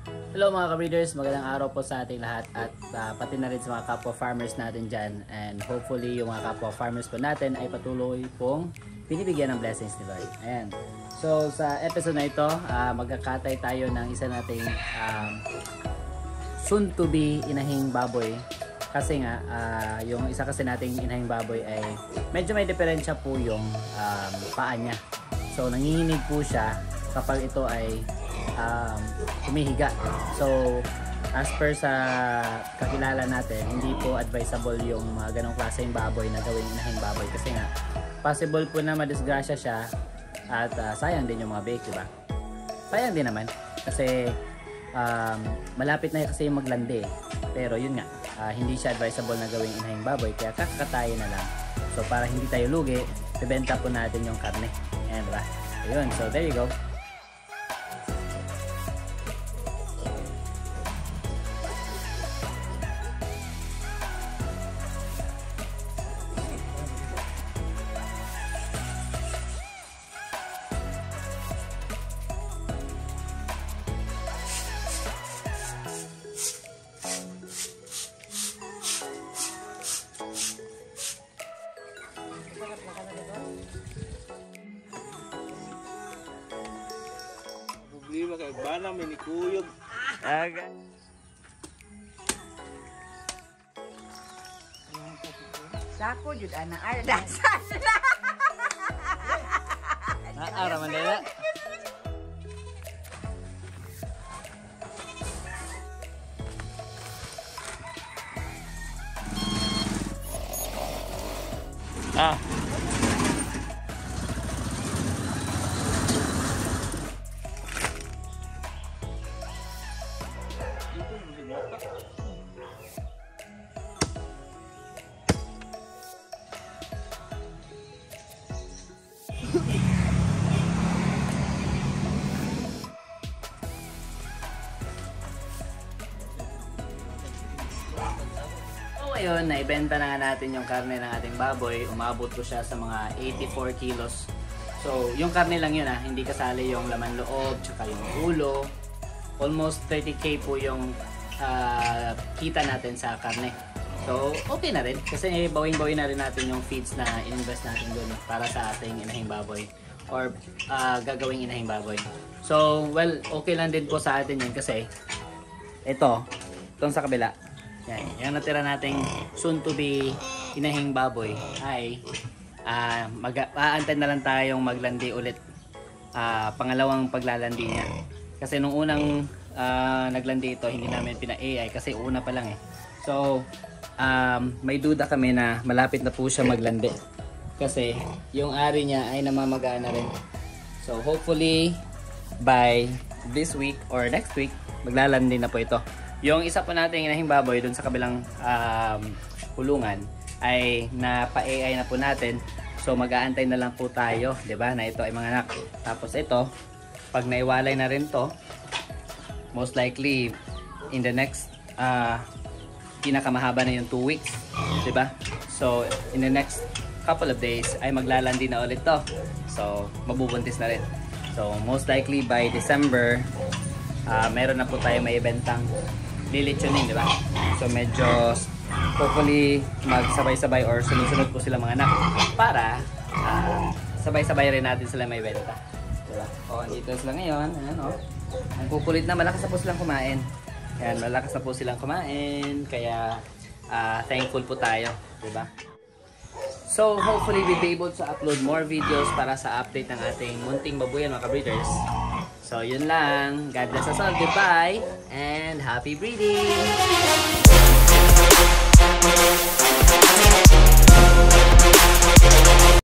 Hello mga ka-breeders, magandang araw po sa ating lahat at pati na rin sa mga kapwa farmers natin dyan, and hopefully yung mga kapwa farmers po natin ay patuloy pong binibigyan ng blessings ni Lord. Ayan. So sa episode na ito, magkakatay tayo ng isa nating soon to be inahing baboy. Kasi nga, yung isa kasi nating inahing baboy ay medyo may diferensya po yung paa niya. So nanginginig po siya kapag ito ay humihiga. So as per sa kakilala natin, hindi po advisable yung mga ganong klaseng baboy na gawing inahing baboy kasi nga possible po na madisgrasya siya at sayang din yung mga bake, diba? Sayang din naman kasi malapit na kasi yung maglandi, pero yun nga, hindi siya advisable na gawing inahing baboy, kaya kakatayin na lang. So para hindi tayo lugi, ibenta po natin yung karne. Ayan, diba? Ayun, so there you go. Problema kay bana may nikuyog. Aga. Sako jud ana ardasan. Ara man dala. Ngayon, naibenta na nga natin yung karne ng ating baboy. Umabot po siya sa mga 84 kilos. So, yung karne lang yun hindi kasali yung laman loob, tsaka yung ulo. Almost 30k po yung kita natin sa karne. So, okay na rin. Kasi bawing-bawin na rin natin yung feeds na in-invest natin dun para sa ating inahing baboy. Or gagawing inahing baboy. So, well, okay lang din po sa atin yun kasi itong sa kabila. Yan, yung natira nating soon to be inahing baboy ay aantay na lang tayong maglandi ulit, pangalawang paglalandi niya kasi nung unang naglandi ito hindi namin pina-AI kasi una pa lang so may duda kami na malapit na po siya maglandi kasi yung ari niya ay namamagana rin. So hopefully by this week or next week maglalandi na po ito. Yung isa po nating inahing baboy dun sa kabilang kulungan ay napa-AI na po natin. So mag-aantay na lang po tayo, 'di ba? Na ito ay mga anak. Tapos ito, pag naiwalay na rin 'to, most likely in the next pinakamahaba na yung 2 weeks, 'di ba? So in the next couple of days ay maglalandi na ulit 'to. So mabubuntis na rin. So most likely by December meron na po tayo may ibentang lilitsunin, di ba? So medyo hopefully magsabay-sabay or sunod-sunod po sila mga anak para sabay-sabay rin natin sila may benta. Diba? Dito sila ngayon. Ayan, ang kukulit na, malakas na po silang kumain. Ayan, malakas na po silang kumain. Kaya thankful po tayo, di ba? So hopefully we'll be able to upload more videos para sa update ng ating munting babuyan mga ka-breeders. So yun lang. God bless us all. Goodbye and happy breeding!